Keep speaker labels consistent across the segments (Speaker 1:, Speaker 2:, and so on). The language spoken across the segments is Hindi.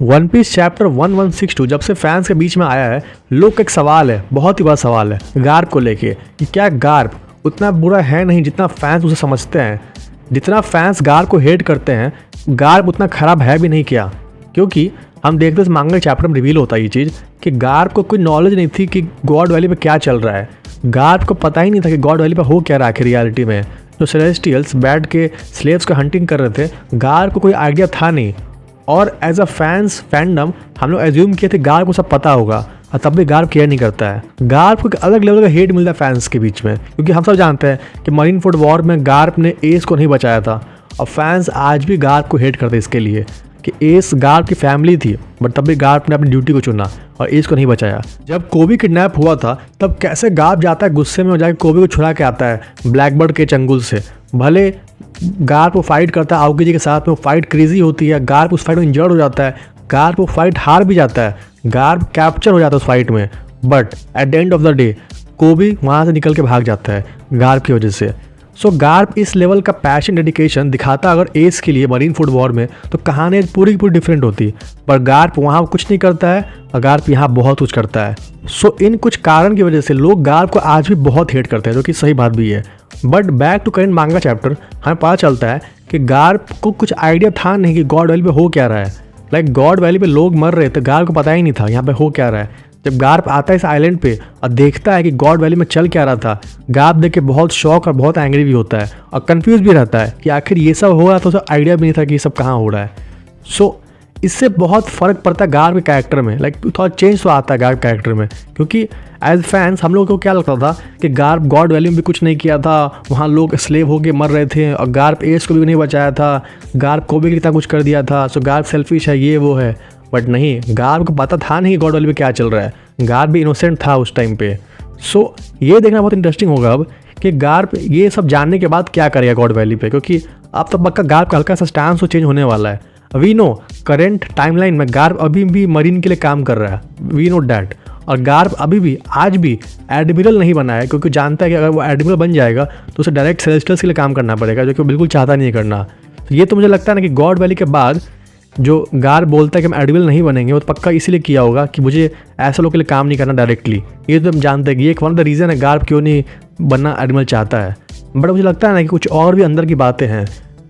Speaker 1: वन पीस चैप्टर 1162 जब से फैंस के बीच में आया है, लोग का एक सवाल है, बहुत ही बड़ा सवाल है गार्प को लेके कि क्या गार्प उतना बुरा है नहीं जितना फैंस उसे समझते हैं। जितना फैंस गार्प को हेट करते हैं, गार्प उतना ख़राब है भी नहीं क्या। क्योंकि हम देखते इस मांगा चैप्टर में रिवील होता है ये चीज़ कि गार्प को कोई नॉलेज नहीं थी कि गॉड वैली पे क्या चल रहा है। गार्प को पता ही नहीं था कि गॉड वैली पे हो क्या रहा है रियलिटी में। जो सेलेस्टियल्स बैठ के स्लेव्स को हंटिंग कर रहे थे, गार्प को कोई आइडिया था नहीं। और एज अ फैंडम हम लोग एज्यूम किए थे गार्प को सब पता होगा, और तब भी गार्प केयर नहीं करता है। गार्प को एक अलग लेवल का हेट मिलता है फैंस के बीच में, क्योंकि हम सब जानते हैं कि मरीन फूड वॉर में गार्प ने एस को नहीं बचाया था, और फैंस आज भी गार्प को हेट करते इसके लिए कि एस गार्प की फैमिली थी, बट तब भी गार्प ने अपनी ड्यूटी को चुना और एस को नहीं बचाया। जब कोबी किडनैप हुआ था तब कैसे गार्प जाता है गुस्से में, हो जाकर कोबी को छुड़ा के आता है ब्लैकबर्ड के चंगुल से। भले गार्प वो फाइट करता है आओकी जी के साथ में, वो फाइट क्रेजी होती है, गार्प उस फाइट में इंजर्ड हो जाता है, गार्प वो फाइट हार भी जाता है, गार्प कैप्चर हो जाता है उस फाइट में, but at the end of the day कोबी वहाँ से निकल के भाग जाता है गार्प की वजह से। सो गार्प इस लेवल का पैशन डेडिकेशन दिखाता अगर एस के लिए मरीन फूड वॉर में, तो कहानी पूरी की पूरी डिफरेंट होती। पर गार्प वहाँ कुछ नहीं करता है और गार्प यहाँ बहुत कुछ करता है। सो इन कुछ कारण की वजह से लोग गार्प को आज भी बहुत हेट करते हैं, जो कि सही बात भी है। बट बैक टू करेंट मांगा चैप्टर हमें पता चलता है कि गार्प को कुछ आइडिया था नहीं कि गॉड वैली पे हो क्या रहा है। लाइक गॉड वैली पे लोग मर रहे थे, गार्प को पता ही नहीं था यहाँ पे हो क्या रहा है। जब गार्प आता है इस आइलैंड पे और देखता है कि गॉड वैली में चल क्या रहा था, गार्प देख के बहुत शॉक और बहुत एंग्री भी होता है और कंफ्यूज भी रहता है कि आखिर ये सब हो रहा था, उसे आइडिया भी नहीं था कि ये सब कहाँ हो रहा है। सो इससे बहुत फ़र्क पड़ता है गार्प के कैरेक्टर में, लाइक थोड़ा चेंज तो आता है गार्प कैरेक्टर में। क्योंकि एज फैंस हम लोगों को क्या लगता था कि गार्प गॉड वैली में भी कुछ नहीं किया था, वहाँ लोग स्लेव होके मर रहे थे और गार्प एस को भी नहीं बचाया था, गार्प को भी कितना कुछ कर दिया था, सो गार्प सेल्फिश है, ये वो है। बट नहीं, गार्प को पता था नहीं गॉड वैली में क्या चल रहा है, गार्प भी इनोसेंट था उस टाइम पे। सो ये देखना बहुत इंटरेस्टिंग होगा अब कि गार्प ये सब जानने के बाद क्या करेगा गॉड वैली पे, क्योंकि अब तो पक्का गार्प का हल्का सा स्टांस तो चेंज होने वाला है। वी नो करेंट टाइमलाइन में गार्प अभी भी मरीन के लिए काम कर रहा है, वी नो डैट। और गार्प अभी भी आज भी एडमिरल नहीं बना है, क्योंकि जानता है कि अगर वो एडमिरल बन जाएगा तो उसे डायरेक्ट सेलेस्टियल्स के लिए काम करना पड़ेगा, जो कि वो बिल्कुल चाहता नहीं है करना। तो ये तो मुझे लगता है ना कि गॉड वैली के बाद जो गार्प बोलता है कि हम एडमिरल नहीं बनेंगे, वो तो पक्का इसीलिए किया होगा कि मुझे ऐसे लोगों के लिए काम नहीं करना डायरेक्टली। ये तो हम जानते हैं कि ये एक वन ऑफ द रीज़न है गार्प क्यों नहीं बनना एडमिरल चाहता है। बट मुझे लगता है ना कि कुछ और भी अंदर की बातें हैं।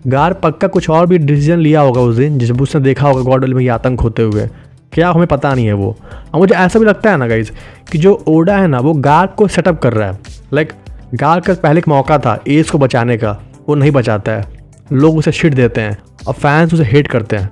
Speaker 1: गार्प पक्का कुछ और भी डिसीजन लिया होगा उस दिन, जिस उसने देखा होगा गॉड वैली में ये आतंक होते हुए, क्या हमें पता नहीं है वो। और मुझे ऐसा भी लगता है ना गाइज कि जो ओडा है ना, वो गार्प को सेटअप कर रहा है। लाइक गार्प का पहले एक मौका था एस को बचाने का, वो नहीं बचाता है, लोग उसे शिट देते हैं और फैंस उसे हेट करते हैं।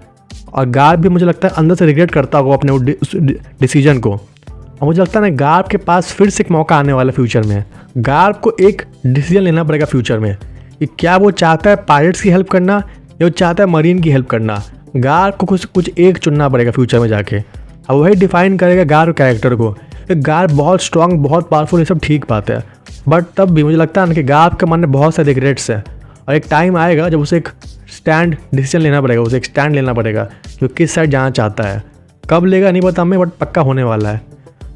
Speaker 1: और गार्प भी मुझे लगता है अंदर से रिग्रेट करता होगा अपने उस डिसीजन को। और मुझे लगता है ना गार्प के पास फिर से एक मौका आने वाला फ्यूचर में। गार्प को एक डिसीजन लेना पड़ेगा फ्यूचर में कि क्या वो चाहता है पायरेट्स की हेल्प करना या वो चाहता है मरीन की हेल्प करना। गार्प को कुछ एक चुनना पड़ेगा फ्यूचर में जाके, अब वही डिफाइन करेगा गार्प कैरेक्टर को। गार्प बहुत स्ट्रांग, बहुत पावरफुल, ये सब ठीक बात है, बट तब भी मुझे लगता है ना कि गार्प के मन में बहुत सारे रिग्रेट्स है, और एक टाइम आएगा जब उसे एक स्टैंड डिसीजन लेना पड़ेगा, उसे एक स्टैंड लेना पड़ेगा कि वो किस साइड जाना चाहता है। कब लेगा नहीं पता हमें, बट पक्का होने वाला है।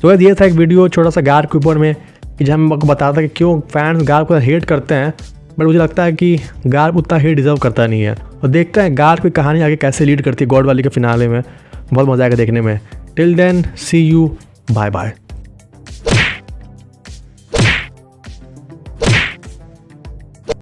Speaker 1: तो ये था एक वीडियो छोटा सा गार्प के ऊपर में, कि जहाँ मैं आपको बताता कि क्यों फैंस गार्प को हेट करते हैं, बट मुझे लगता है कि गार्प उतना हेट डिजर्व करता नहीं है। और देखते हैं गार्प की कहानी आगे कैसे लीड करती है गॉड वैली के फिनाले में। बहुत मज़ा आएगा देखने में। Till then see you, bye bye.